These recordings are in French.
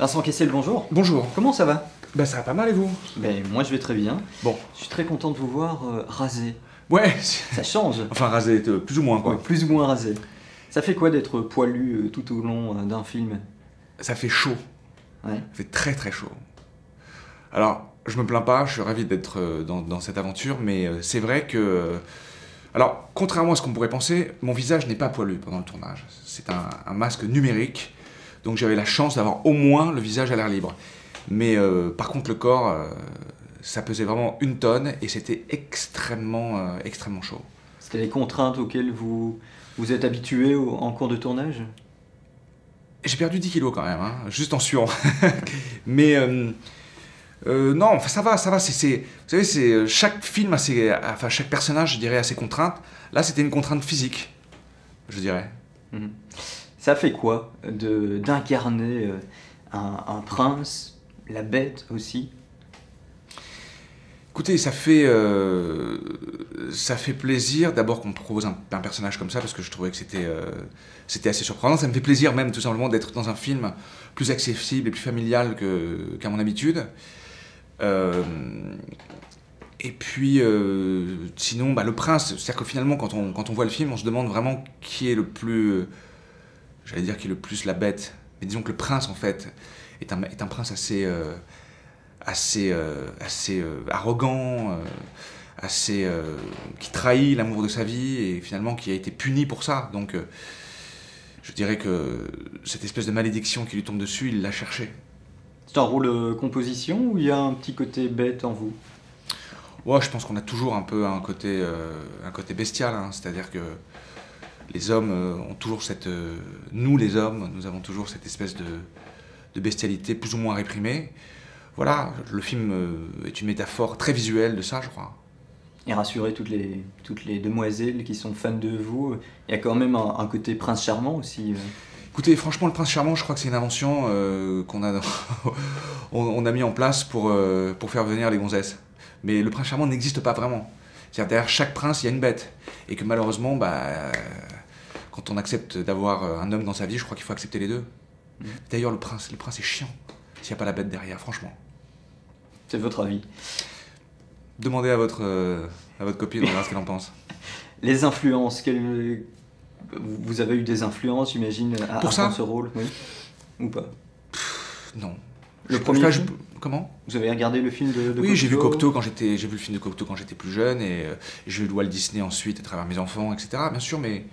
Vincent Kessel, bonjour. Bonjour. Comment ça va? Bah ça va pas mal et vous? Ben, moi je vais très bien. Bon. Je suis très content de vous voir rasé. Ouais. Ça change. Enfin rasé, plus ou moins quoi. Ouais, plus ou moins rasé. Ça fait quoi d'être poilu tout au long d'un film? Ça fait chaud. Ouais. Ça fait très très chaud. Alors, je me plains pas, je suis ravi d'être dans cette aventure, mais c'est vrai que... alors, contrairement à ce qu'on pourrait penser, mon visage n'est pas poilu pendant le tournage. C'est un masque numérique, donc j'avais la chance d'avoir au moins le visage à l'air libre. Mais par contre, le corps, ça pesait vraiment 1 tonne et c'était extrêmement chaud. C'était les contraintes auxquelles vous êtes habitué en cours de tournage? J'ai perdu 10 kilos quand même, hein, juste en suant. Mais non, enfin, ça va. Vous savez, chaque film enfin chaque personnage, je dirais, a ses contraintes. Là, c'était une contrainte physique, je dirais. Mhm. Ça fait quoi d'incarner un prince, la bête aussi? Écoutez, ça fait plaisir d'abord qu'on me propose un personnage comme ça, parce que je trouvais que c'était assez surprenant. Ça me fait plaisir même tout simplement d'être dans un film plus accessible et plus familial qu'à mon habitude. Et puis, sinon, le prince, c'est-à-dire que finalement, quand on voit le film, on se demande vraiment qui est le plus, j'allais dire qui est le plus la bête, mais disons que le prince, en fait, est un prince assez arrogant, qui trahit l'amour de sa vie et finalement qui a été puni pour ça. Donc, je dirais que cette espèce de malédiction qui lui tombe dessus, il l'a cherchée. C'est un rôle composition ou il y a un petit côté bête en vous? Ouais, je pense qu'on a toujours un peu un côté bestial, hein. C'est-à-dire que les hommes ont toujours nous les hommes, nous avons toujours cette espèce de bestialité plus ou moins réprimée. Voilà, le film est une métaphore très visuelle de ça, je crois. Et rassurer toutes les demoiselles qui sont fans de vous, il y a quand même un côté prince charmant aussi. Écoutez, franchement, le prince charmant, je crois que c'est une invention on a mis en place pour faire venir les gonzesses. Mais le prince charmant n'existe pas vraiment. C'est-à-dire, derrière chaque prince, il y a une bête. Et que malheureusement, quand on accepte d'avoir un homme dans sa vie, je crois qu'il faut accepter les deux. Mmh. D'ailleurs, le prince est chiant, s'il n'y a pas la bête derrière, franchement. C'est votre avis. Demandez à votre copine, on verra ce qu'elle en pense. Les influences, vous avez eu des influences, j'imagine, à ce rôle, oui? Ou pas? Non. Le premier film? Comment? Vous avez regardé le film de Cocteau? Oui, j'ai vu le film de Cocteau quand j'étais plus jeune, et j'ai vu Walt Disney ensuite à travers mes enfants, etc. Bien sûr, mais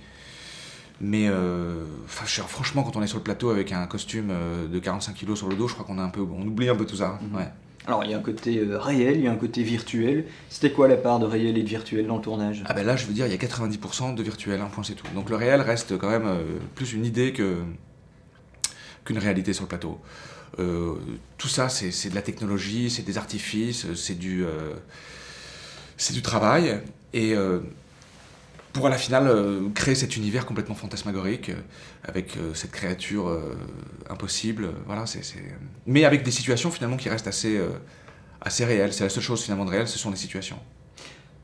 franchement, quand on est sur le plateau avec un costume de 45 kilos sur le dos, je crois on oublie un peu tout ça. Mmh. Ouais. Alors, il y a un côté réel, il y a un côté virtuel. C'était quoi la part de réel et de virtuel dans le tournage? Ah ben là, je veux dire, il y a 90% de virtuel, un point c'est tout. Donc le réel reste quand même plus une idée qu'une réalité sur le plateau. Tout ça, c'est de la technologie, c'est des artifices, c'est du travail. Et pour à la finale créer cet univers complètement fantasmagorique avec cette créature impossible, voilà, mais avec des situations finalement qui restent assez réelles. C'est la seule chose finalement de réel, ce sont les situations.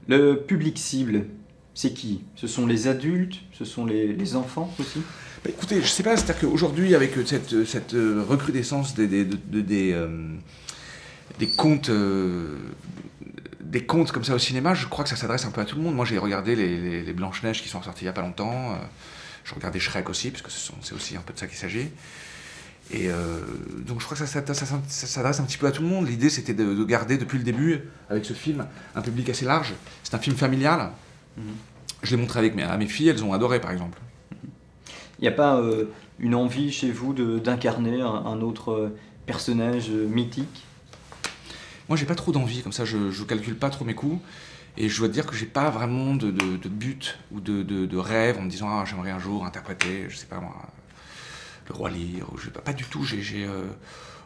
Le public cible, c'est qui? Ce sont les adultes? Ce sont les enfants aussi? Écoutez, je sais pas, c'est-à-dire qu'aujourd'hui avec cette recrudescence des contes comme ça au cinéma, je crois que ça s'adresse un peu à tout le monde. Moi, j'ai regardé les Blanche-Neige qui sont sorties il y a pas longtemps. Je regardais Shrek aussi, parce que c'est aussi un peu de ça qu'il s'agit. Et donc, je crois que ça s'adresse un petit peu à tout le monde. L'idée, c'était de garder, depuis le début, avec ce film, un public assez large. C'est un film familial. Mmh. Je l'ai montré à mes filles, elles ont adoré, par exemple. Il n'y a pas une envie chez vous d'incarner un autre personnage mythique? Moi, j'ai pas trop d'envie, comme ça, je calcule pas trop mes coups. Et je dois te dire que j'ai pas vraiment de but ou de rêve en me disant j'aimerais un jour interpréter, je sais pas moi, le Roi Lear. Pas du tout.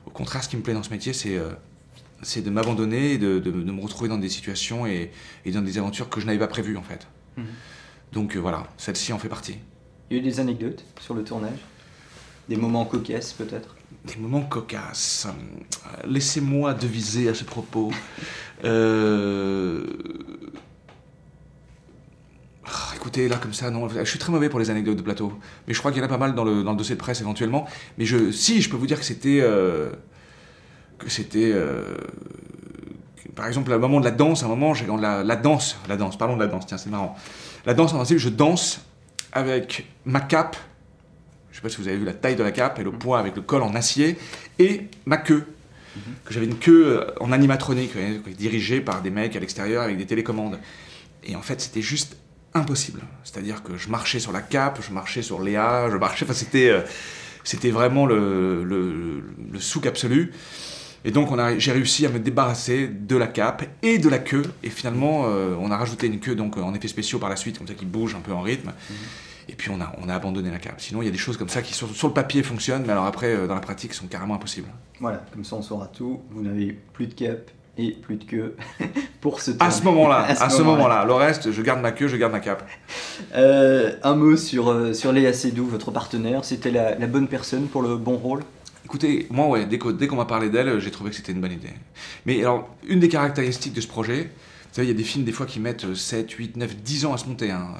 Au contraire, ce qui me plaît dans ce métier, c'est de m'abandonner et de me retrouver dans des situations et dans des aventures que je n'avais pas prévues en fait. Mmh. Donc voilà, celle-ci en fait partie. Il y a eu des anecdotes sur le tournage? Des moments cocasses peut-être? Des moments cocasses. Laissez-moi deviser à ce propos. Écoutez, citer là comme ça, non. Je suis très mauvais pour les anecdotes de plateau. Mais je crois qu'il y en a pas mal dans le dossier de presse éventuellement. Mais si, je peux vous dire que c'était... par exemple, au moment de la danse, à un moment, parlons de la danse, tiens, c'est marrant. La danse, en principe, je danse avec ma cape, je sais pas si vous avez vu la taille de la cape, et le poids avec le col en acier, et ma queue. Que j'avais une queue en animatronique, dirigée par des mecs à l'extérieur avec des télécommandes. Et en fait, c'était juste impossible. C'est-à-dire que je marchais sur la cape, je marchais sur Léa, enfin, c'était vraiment le souk absolu. Et donc j'ai réussi à me débarrasser de la cape et de la queue. Et finalement, on a rajouté une queue donc, en effets spéciaux par la suite, comme ça qui bouge un peu en rythme. Et puis on a abandonné la cape. Sinon, il y a des choses comme ça qui sur le papier fonctionnent, mais alors après, dans la pratique, sont carrément impossibles. Voilà, comme ça on saura tout. Vous n'avez plus de cape et plus de queue pour ce temps. À ce moment-là. Le reste, je garde ma queue, je garde ma cape. Un mot sur Léa Seydoux, votre partenaire. C'était la bonne personne pour le bon rôle? Écoutez, moi, ouais, dès qu'on m'a parlé d'elle, j'ai trouvé que c'était une bonne idée. Mais alors, une des caractéristiques de ce projet, vous savez, il y a des films des fois qui mettent 7, 8, 9, 10 ans à se monter. Hein.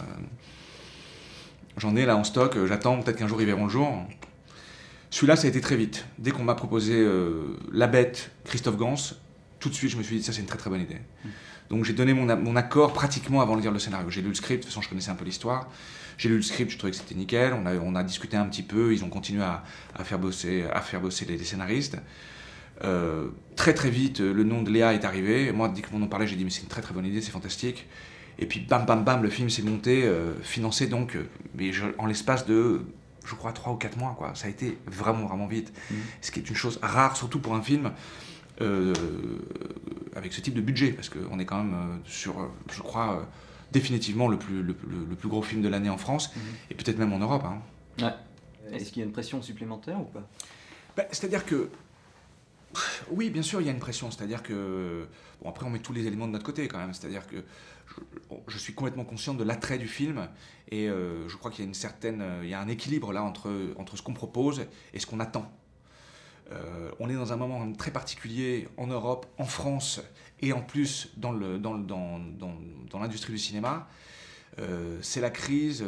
J'en ai là en stock, j'attends, peut-être qu'un jour ils verront le jour. Celui-là, ça a été très vite. Dès qu'on m'a proposé La Bête, Christophe Gans, tout de suite, je me suis dit, ça c'est une très très bonne idée. Donc j'ai donné mon accord pratiquement avant de lire le scénario. J'ai lu le script, de toute façon je connaissais un peu l'histoire. J'ai lu le script, je trouvais que c'était nickel. On a discuté un petit peu, ils ont continué à faire bosser les scénaristes. Très très vite, le nom de Léa est arrivé. Moi, dès qu'on en parlait, j'ai dit mais c'est une très très bonne idée, c'est fantastique. Et puis bam bam bam, le film s'est monté, financé donc, en l'espace de, je crois, 3 ou 4 mois. Quoi. Ça a été vraiment vraiment vite. Ce qui est une chose rare, surtout pour un film avec ce type de budget, parce qu'on est quand même sur, je crois, définitivement le plus gros film de l'année en France, et peut-être même en Europe. Hein. Ouais. Est-ce qu'il y a une pression supplémentaire ou pas? C'est-à-dire que, oui, bien sûr, il y a une pression. C'est-à-dire que, bon, après, on met tous les éléments de notre côté quand même. C'est-à-dire que je suis complètement conscient de l'attrait du film, et je crois qu'il y a il y a un équilibre là entre ce qu'on propose et ce qu'on attend. On est dans un moment très particulier en Europe, en France, et en plus dans l'industrie du cinéma. C'est la crise,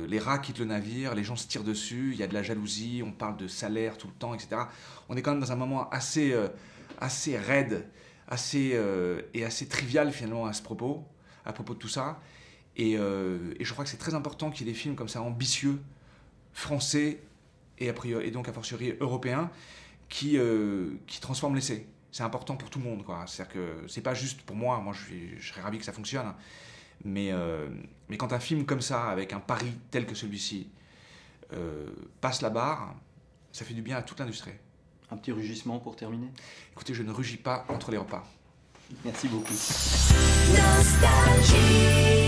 les rats quittent le navire, les gens se tirent dessus, il y a de la jalousie, on parle de salaire tout le temps, etc. On est quand même dans un moment assez raide, et assez trivial finalement à propos de tout ça. Et je crois que c'est très important qu'il y ait des films comme ça ambitieux, français, et donc a fortiori européens, qui transforment l'essai. C'est important pour tout le monde, quoi. C'est-à-dire que c'est pas juste pour moi je serais ravi que ça fonctionne, mais quand un film comme ça, avec un pari tel que celui-ci, passe la barre, ça fait du bien à toute l'industrie. Un petit rugissement pour terminer? Écoutez, je ne rugis pas entre les repas. Merci beaucoup. Nostalgie.